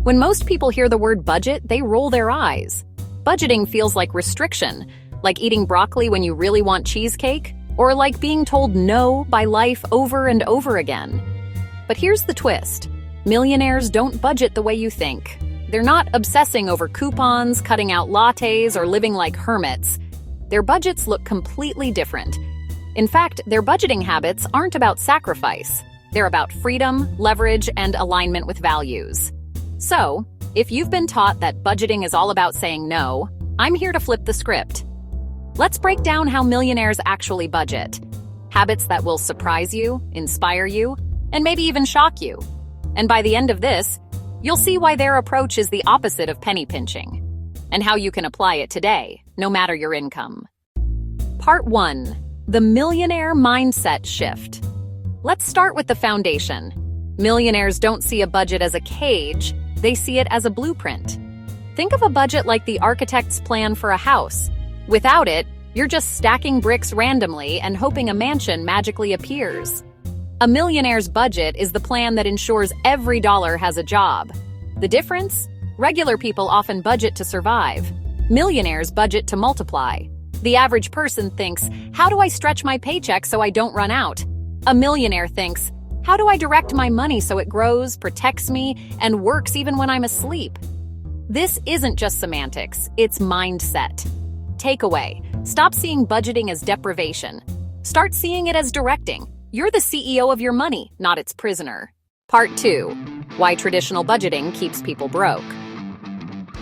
When most people hear the word budget, they roll their eyes. Budgeting feels like restriction, like eating broccoli when you really want cheesecake, or like being told no by life over and over again. But here's the twist. Millionaires don't budget the way you think. They're not obsessing over coupons, cutting out lattes, or living like hermits. Their budgets look completely different. In fact, their budgeting habits aren't about sacrifice. They're about freedom, leverage, and alignment with values. So, if you've been taught that budgeting is all about saying no, I'm here to flip the script. Let's break down how millionaires actually budget. Habits that will surprise you, inspire you, and maybe even shock you. And by the end of this, you'll see why their approach is the opposite of penny pinching, and how you can apply it today, no matter your income. Part 1. The Millionaire Mindset Shift. Let's start with the foundation. Millionaires don't see a budget as a cage, they see it as a blueprint. Think of a budget like the architect's plan for a house. Without it, you're just stacking bricks randomly and hoping a mansion magically appears. A millionaire's budget is the plan that ensures every dollar has a job. The difference? Regular people often budget to survive. Millionaires budget to multiply. The average person thinks, how do I stretch my paycheck so I don't run out? A millionaire thinks, how do I direct my money so it grows, protects me, and works even when I'm asleep? This isn't just semantics, it's mindset. Takeaway: stop seeing budgeting as deprivation. Start seeing it as directing. You're the CEO of your money, not its prisoner. Part 2. Why traditional budgeting keeps people broke.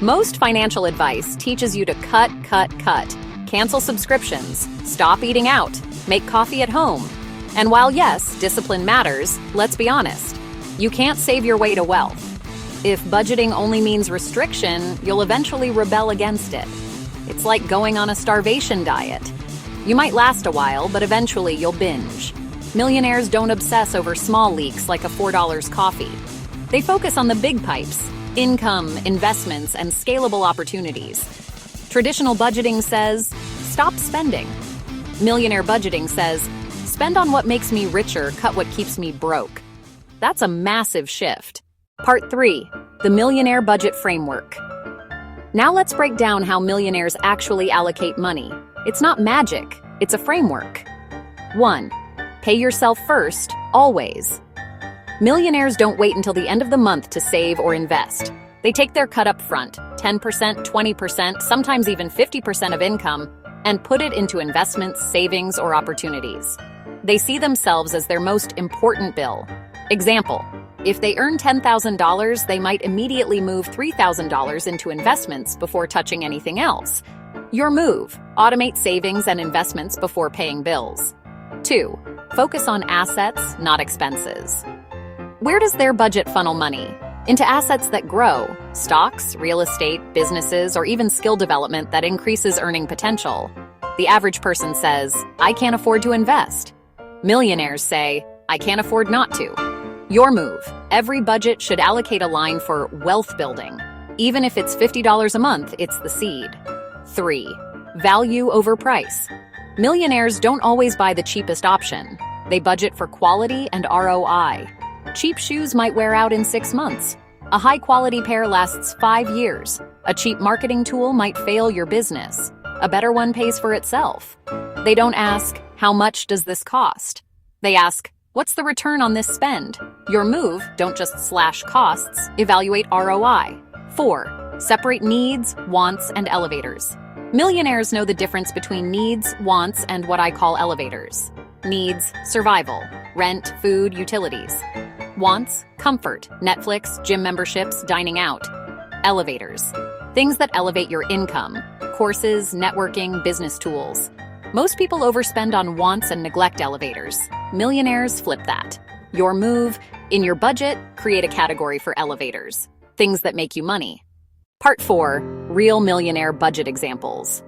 Most financial advice teaches you to cut. Cancel subscriptions, stop eating out, make coffee at home. And while yes, discipline matters, let's be honest. You can't save your way to wealth. If budgeting only means restriction, you'll eventually rebel against it. It's like going on a starvation diet. You might last a while, but eventually you'll binge. Millionaires don't obsess over small leaks like a $4 coffee. They focus on the big pipes: income, investments, and scalable opportunities. Traditional budgeting says, stop spending. Millionaire budgeting says, spend on what makes me richer, cut what keeps me broke. That's a massive shift. Part 3. The Millionaire Budget Framework. Now let's break down how millionaires actually allocate money. It's not magic, it's a framework. 1. Pay yourself first, always. Millionaires don't wait until the end of the month to save or invest. They take their cut up front, 10%, 20%, sometimes even 50% of income, and put it into investments, savings, or opportunities. They see themselves as their most important bill. Example: if they earn $10,000, they might immediately move $3,000 into investments before touching anything else. Your move: automate savings and investments before paying bills. 2. Focus on assets, not expenses. Where does their budget funnel money? Into assets that grow: stocks, real estate, businesses, or even skill development that increases earning potential. The average person says, I can't afford to invest. Millionaires say, I can't afford not to. Your move: every budget should allocate a line for wealth building. Even if it's $50 a month, it's the seed. 3. Value over price. Millionaires don't always buy the cheapest option. They budget for quality and ROI. Cheap shoes might wear out in 6 months. A high-quality pair lasts 5 years. A cheap marketing tool might fail your business. A better one pays for itself. They don't ask, how much does this cost? They ask, what's the return on this spend? Your move: don't just slash costs, evaluate ROI. 4. Separate needs, wants, and elevators. Millionaires know the difference between needs, wants, and what I call elevators. Needs: survival, rent, food, utilities. Wants: comfort, Netflix, gym memberships, dining out. Elevators: things that elevate your income, courses, networking, business tools. Most people overspend on wants and neglect elevators. Millionaires flip that. Your move: in your budget, create a category for elevators, things that make you money. Part 4. Real millionaire budget examples.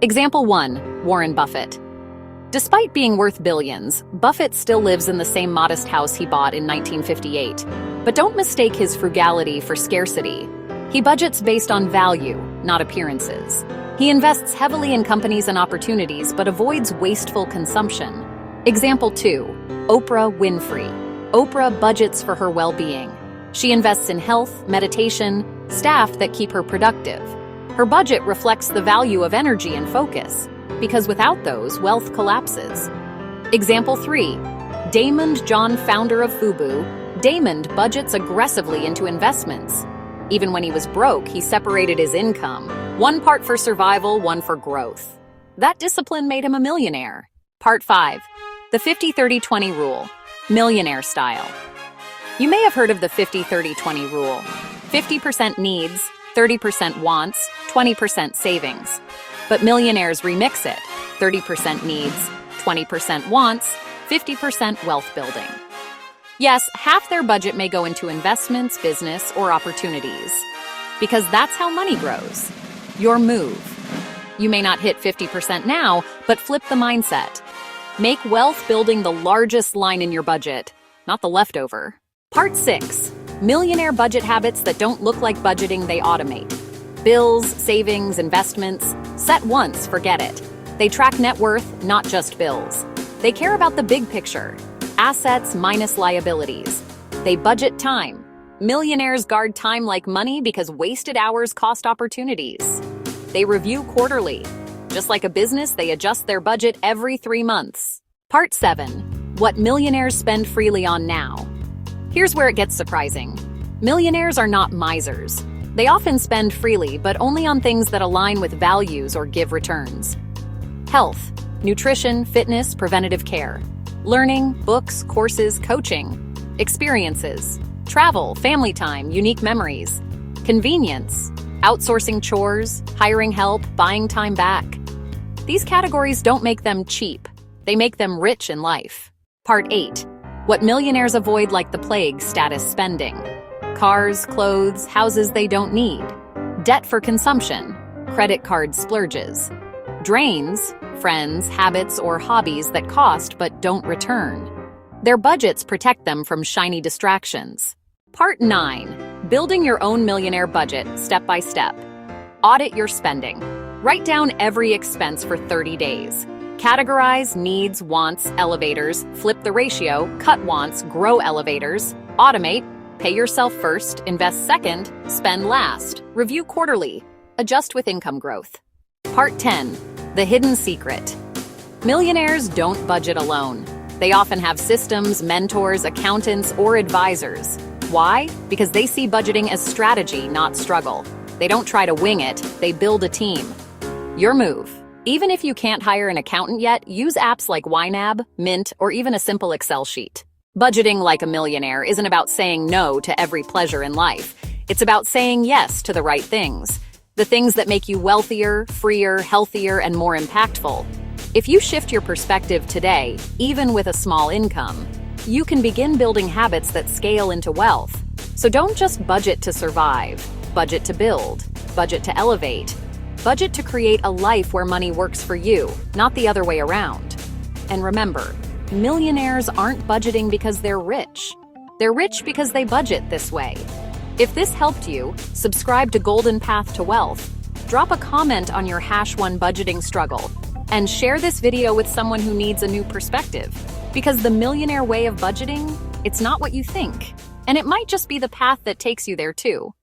Example 1. Warren Buffett. Despite being worth billions, Buffett still lives in the same modest house he bought in 1958. But don't mistake his frugality for scarcity. He budgets based on value, not appearances. He invests heavily in companies and opportunities, but avoids wasteful consumption. Example 2. Oprah Winfrey. Oprah budgets for her well-being. She invests in health, meditation, staff that keep her productive. Her budget reflects the value of energy and focus, because without those, wealth collapses. Example 3. Damond John, founder of Fubu. Damond budgets aggressively into investments. Even when he was broke, he separated his income. One part for survival, one for growth. That discipline made him a millionaire. Part 5. The 50-30-20 rule. Millionaire style. You may have heard of the 50-30-20 rule. 50% needs, 30% wants, 20% savings. But millionaires remix it. 30% needs, 20% wants, 50% wealth building. Yes, half their budget may go into investments, business, or opportunities. Because that's how money grows. Your move. You may not hit 50% now, but flip the mindset. Make wealth building the largest line in your budget, not the leftover. Part 6. Millionaire budget habits that don't look like budgeting, they automate. Bills, savings, investments. Set once, forget it. They track net worth, not just bills. They care about the big picture. Assets minus liabilities. They budget time. Millionaires guard time like money because wasted hours cost opportunities. They review quarterly. Just like a business, they adjust their budget every 3 months. Part 7. What millionaires spend freely on now. Here's where it gets surprising. Millionaires are not misers. They often spend freely, but only on things that align with values or give returns. Health, nutrition, fitness, preventative care. Learning, books, courses, coaching. Experiences, travel, family time, unique memories. Convenience, outsourcing chores, hiring help, buying time back. These categories don't make them cheap. They make them rich in life. Part 8. What millionaires avoid like the plague, status spending. Cars, clothes, houses they don't need. Debt for consumption. Credit card splurges. Drains, friends, habits, or hobbies that cost but don't return. Their budgets protect them from shiny distractions. Part 9. Building your own millionaire budget, step by step. Audit your spending. Write down every expense for 30 days. Categorize needs, wants, elevators, flip the ratio, cut wants, grow elevators, automate, pay yourself first, invest second, spend last, review quarterly, adjust with income growth. Part 10. The hidden secret. Millionaires don't budget alone. They often have systems, mentors, accountants, or advisors. Why? Because they see budgeting as strategy, not struggle. They don't try to wing it, they build a team. Your move. Even if you can't hire an accountant yet, use apps like YNAB, Mint, or even a simple Excel sheet. Budgeting like a millionaire isn't about saying no to every pleasure in life. It's about saying yes to the right things. The things that make you wealthier, freer, healthier, and more impactful. If you shift your perspective today, even with a small income, you can begin building habits that scale into wealth. So don't just budget to survive. Budget to build. Budget to elevate. Budget to create a life where money works for you, not the other way around. And remember, millionaires aren't budgeting because they're rich. They're rich because they budget this way. If this helped you, subscribe to Golden Path to Wealth, drop a comment on your #1 budgeting struggle, and share this video with someone who needs a new perspective. Because the millionaire way of budgeting, it's not what you think. And it might just be the path that takes you there too.